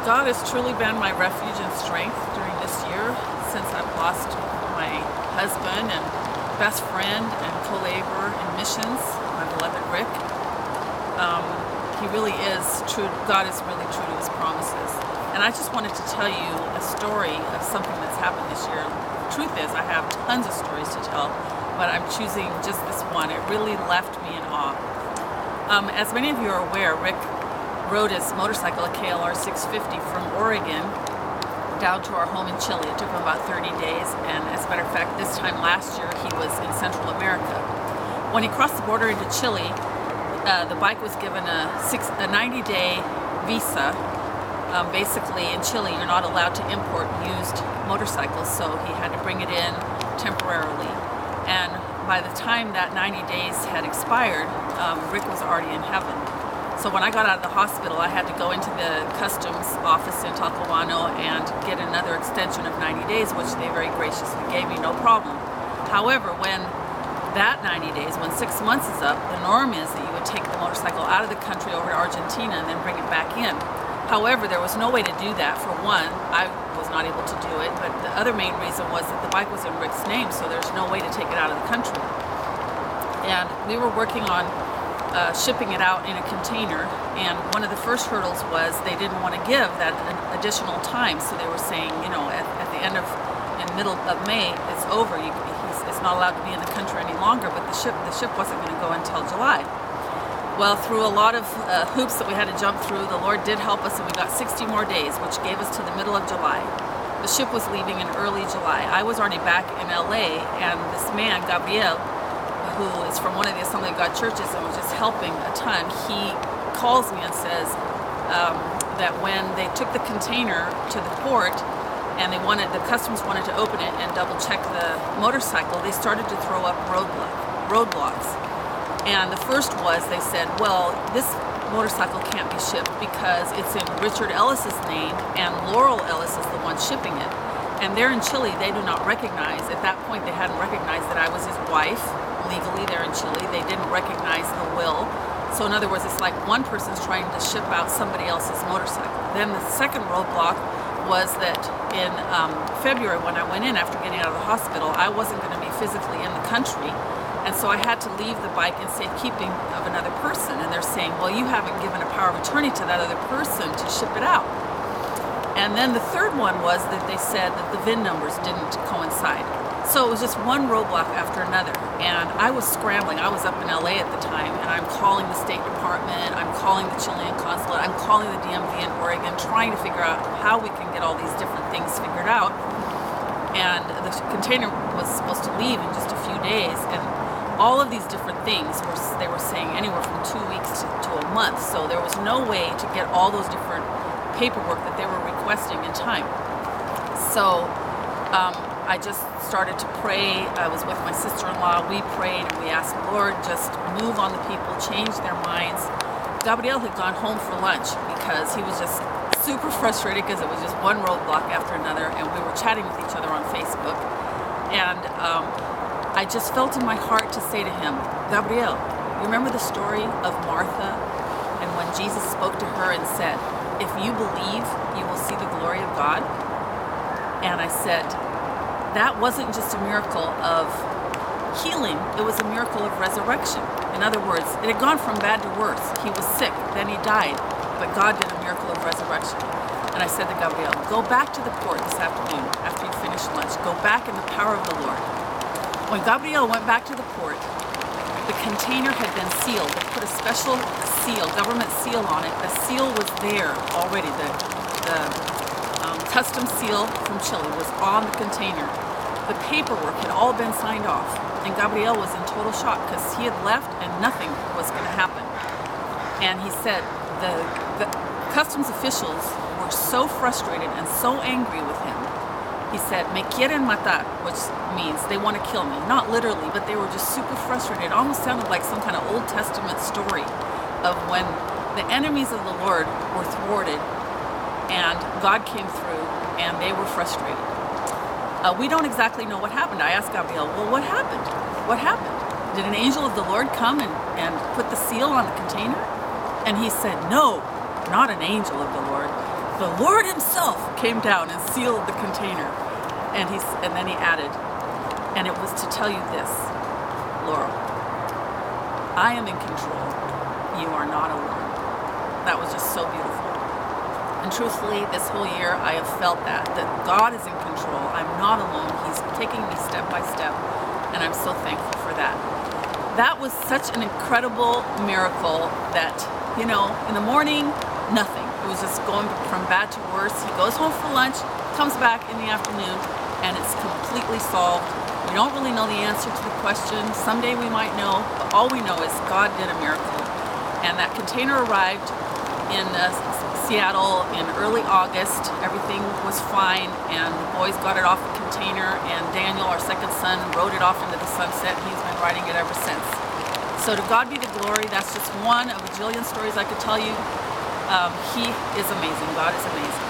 God has truly been my refuge and strength during this year since I've lost my husband and best friend and co-laborer in missions, my beloved Rick. He really is true. God is really true to his promises. And I just wanted to tell you a story of something that's happened this year. The truth is, I have tons of stories to tell, but I'm choosing just this one. It really left me in awe. As many of you are aware, Rick rode his motorcycle, a KLR 650, from Oregon down to our home in Chile. It took him about 30 days, and as a matter of fact, this time last year he was in Central America. When he crossed the border into Chile, the bike was given a 90-day visa. Basically, in Chile, you're not allowed to import used motorcycles, so he had to bring it in temporarily. And by the time that 90 days had expired, Rick was already in heaven. So when I got out of the hospital, I had to go into the customs office in Talcahuano and get another extension of 90 days, which they very graciously gave me, no problem. However, when that 90 days, when 6 months is up, the norm is that you would take the motorcycle out of the country over to Argentina and then bring it back in. However, there was no way to do that. For one, I was not able to do it, but the other main reason was that the bike was in Rick's name, so there's no way to take it out of the country. And we were working on shipping it out in a container, and one of the first hurdles was they didn't want to give that additional time, so they were saying, you know, at the end of, in middle of May, it's over. It's not allowed to be in the country any longer, but the ship wasn't going to go until July. Well, through a lot of hoops that we had to jump through, the Lord did help us, and we got 60 more days, which gave us to the middle of July. The ship was leaving in early July. I was already back in LA, and this man, Gabriel, who is from one of the Assembly of God churches and was just helping a ton, he calls me and says that when they took the container to the port and the customs wanted to open it and double check the motorcycle, they started to throw up roadblocks. And the first was, they said, well, this motorcycle can't be shipped because it's in Richard Ellis's name and Laurel Ellis is the one shipping it. And they're in Chile, they do not recognize, at that point they hadn't recognized that I was his wife. Legally, they're in Chile. They didn't recognize the will. So in other words, it's like one person's trying to ship out somebody else's motorcycle. Then the second roadblock was that in February, when I went in after getting out of the hospital, I wasn't going to be physically in the country. And so I had to leave the bike in safekeeping of another person. And they're saying, well, you haven't given a power of attorney to that other person to ship it out. And then the third one was that they said that the VIN numbers didn't coincide. So it was just one roadblock after another, and I was scrambling. I was up in LA at the time, and I'm calling the State Department, I'm calling the Chilean consulate, I'm calling the DMV in Oregon, trying to figure out how we can get all these different things figured out. And the container was supposed to leave in just a few days, and all of these different things they were saying anywhere from 2 weeks to a month. So there was no way to get all those different paperwork that they were requesting in time. So I just started to pray. I was with my sister-in-law. We prayed and we asked the Lord, just move on the people, change their minds. Gabriel had gone home for lunch because he was just super frustrated because it was just one roadblock after another, and we were chatting with each other on Facebook. And I just felt in my heart to say to him, Gabriel, you remember the story of Martha and when Jesus spoke to her and said, if you believe, you will see the glory of God? And I said, that wasn't just a miracle of healing, it was a miracle of resurrection. In other words, it had gone from bad to worse. He was sick, then he died, but God did a miracle of resurrection. And I said to Gabriel, go back to the port this afternoon after you finish lunch. Go back in the power of the Lord. When Gabriel went back to the port, the container had been sealed. They put a special seal, government seal on it. The seal was there already. The customs seal from Chile was on the container. The paperwork had all been signed off, and Gabriel was in total shock because he had left and nothing was going to happen. And he said the customs officials were so frustrated and so angry with him. He said, me quieren matar, which means they want to kill me. Not literally, but they were just super frustrated. It almost sounded like some kind of Old Testament story of when the enemies of the Lord were thwarted and God came through and they were frustrated. We don't exactly know what happened. I asked Gabriel, well, what happened? What happened? Did an angel of the Lord come and put the seal on the container? And he said, no, not an angel of the Lord. the Lord himself came down and sealed the container. And then he added, and it was to tell you this, Laurel, I am in control. You are not alone. That was just so beautiful. And truthfully, this whole year, I have felt that God is in control. I'm not alone. He's taking me step by step, and I'm so thankful for that. That was such an incredible miracle that, in the morning, nothing. It was just going from bad to worse. He goes home for lunch, comes back in the afternoon, and it's completely solved. We don't really know the answer to the question. Someday we might know, but all we know is God did a miracle. And that container arrived in Seattle in early August. Everything was fine, and the boys got it off the container, and Daniel, our second son, rode it off into the sunset. He's been riding it ever since. So to God be the glory. That's just one of a jillion stories I could tell you. He is amazing. God is amazing.